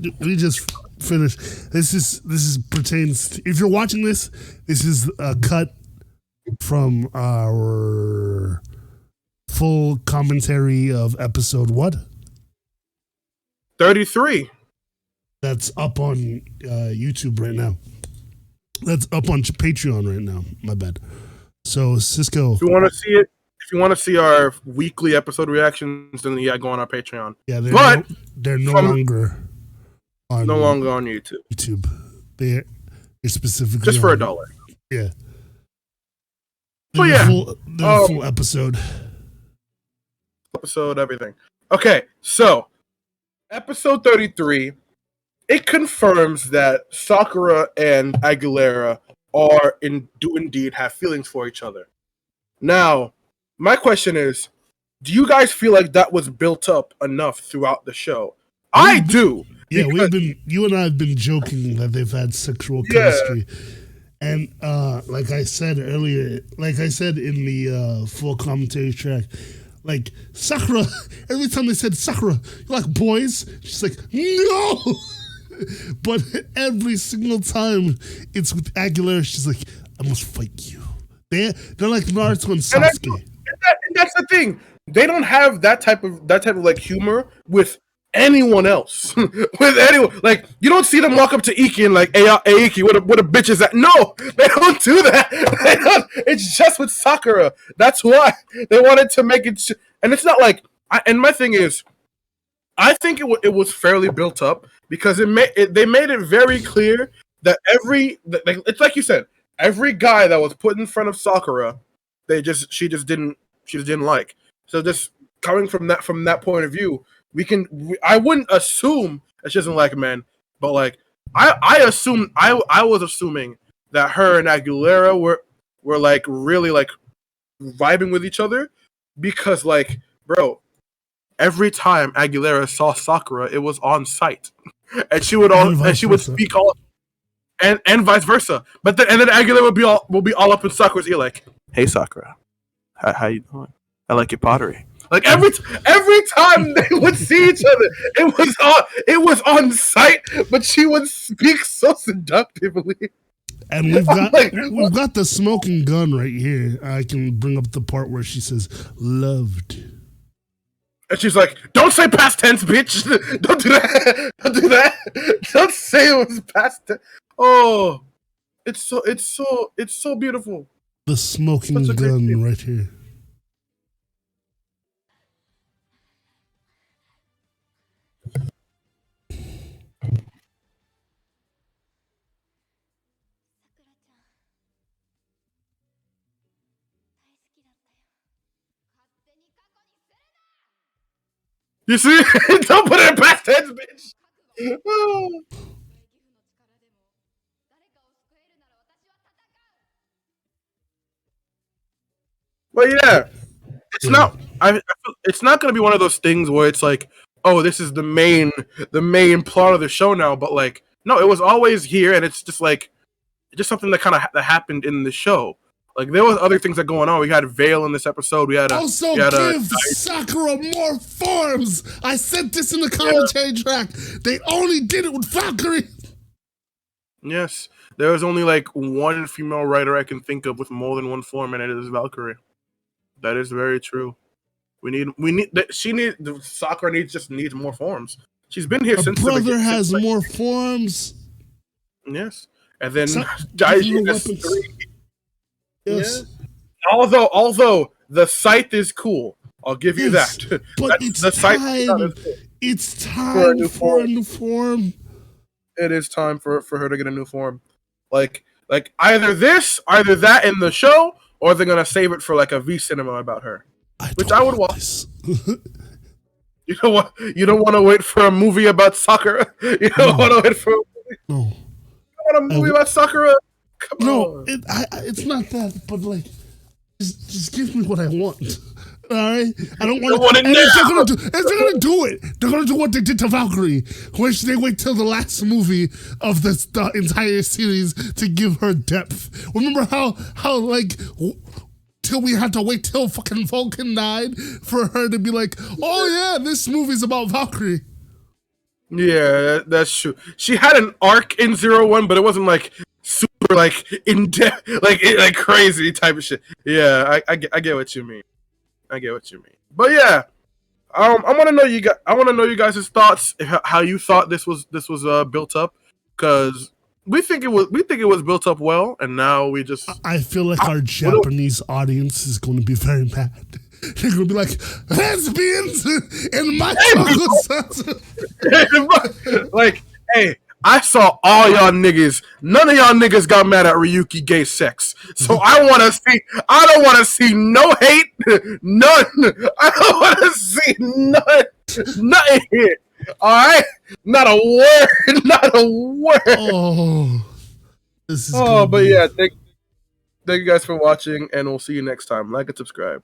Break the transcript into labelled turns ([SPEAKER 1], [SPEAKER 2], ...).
[SPEAKER 1] me just finish. This is pertains to, if you're watching this is a cut from our full commentary of episode what?
[SPEAKER 2] 33.
[SPEAKER 1] That's up on YouTube right now. That's up on Patreon right now. My bad. So Cisco,
[SPEAKER 2] if you want to see it, if you want to see our weekly episode reactions, then go on our Patreon.
[SPEAKER 1] Yeah, they're no longer on YouTube. They're specifically
[SPEAKER 2] just for $1.
[SPEAKER 1] Yeah.
[SPEAKER 2] So yeah,
[SPEAKER 1] full episode.
[SPEAKER 2] Everything. Okay, so episode 33, it confirms that Sakura and Aguilera do indeed have feelings for each other. Now, my question is, do you guys feel like that was built up enough throughout the show? I do.
[SPEAKER 1] Yeah, you and I have been joking that they've had sexual chemistry. And like I said earlier, like I said in the full commentary track, like Sakura, every time they said Sakura, you're like, boys, she's like, no. But every single time it's with Aguilera, she's like, I must fight you. They're like Naruto and Sasuke.
[SPEAKER 2] And that's the thing. They don't have that type of like humor with anyone else. With anyone, like you don't see them walk up to Iki and like, hey Iki, what a bitch is that? No, they don't do that. It's just with Sakura. That's why they wanted to make it. And it's not like. And my thing is, I think it was fairly built up because they made it very clear that it's like you said, every guy that was put in front of Sakura, she just didn't like. So just coming from that point of view, I wouldn't assume that she doesn't like men, but like I was assuming that her and Aguilera were like really like vibing with each other because like, bro, every time Aguilera saw Sakura, it was on sight, and she would speak all, and vice versa. But then Aguilera will be all up in Sakura's ear, like, "Hey Sakura, how you doing? I like your pottery." Like every time they would see each other, it was on sight, but she would speak so seductively.
[SPEAKER 1] And we've got the smoking gun right here. I can bring up the part where she says "loved."
[SPEAKER 2] And she's like, "Don't say past tense, bitch. Don't do that. Don't do that. Don't say it was past tense." Oh, it's so beautiful.
[SPEAKER 1] The smoking gun right here.
[SPEAKER 2] You see? Don't put it in past tense, bitch. Oh. But yeah, it's not. It's not going to be one of those things where it's like, oh, this is the main plot of the show now. But like, no, it was always here, and it's just like, just something that kind of that happened in the show. Like there was other things that going on. We had Veil in this episode. We had
[SPEAKER 1] give Sakura more forms. I said this in the commentary track. They only did it with Valkyrie.
[SPEAKER 2] Yes, there was only like one female writer I can think of with more than one form, and it is Valkyrie. That is very true. Sakura needs more forms. She's been here since
[SPEAKER 1] the brother has more forms.
[SPEAKER 2] Yes, and then Daiji has 3.
[SPEAKER 1] Yes.
[SPEAKER 2] Yeah. Although the scythe is cool, I'll give you that.
[SPEAKER 1] But it's time for a new form.
[SPEAKER 2] It is time for her to get a new form. Like either that in the show, or they're gonna save it for like a V cinema about her, which I would watch. You don't want to wait for a movie about Sakura. You don't want to wait for a movie.
[SPEAKER 1] No.
[SPEAKER 2] You want a movie about Sakura? Come on.
[SPEAKER 1] It's not that, but like, just give me what I want. All right, I don't want it. If they're gonna do it, they're gonna do what they did to Valkyrie, which they wait till the last movie of the entire series to give her depth. Remember how like till we had to wait till fucking Vulcan died for her to be like, oh yeah, this movie's about Valkyrie.
[SPEAKER 2] Yeah, that's true. She had an arc in 01, but it wasn't like super like in depth, like crazy type of shit. Yeah, I get what you mean. I get what you mean. But yeah, I want to know I want to know you guys' thoughts, how you thought this was built up, because we think it was built up well, and now we just
[SPEAKER 1] I feel like our Japanese audience is going to be very mad. They're going to be like, lesbians in my
[SPEAKER 2] like, hey, I saw all y'all niggas. None of y'all niggas got mad at Ryuki gay sex. So I want to see. I don't want to see no hate. None. I don't want to see none. Nothing here. All right. Not a word. Not a word.
[SPEAKER 1] Oh, this is
[SPEAKER 2] But yeah. Thank you guys for watching, and we'll see you next time. Like and subscribe.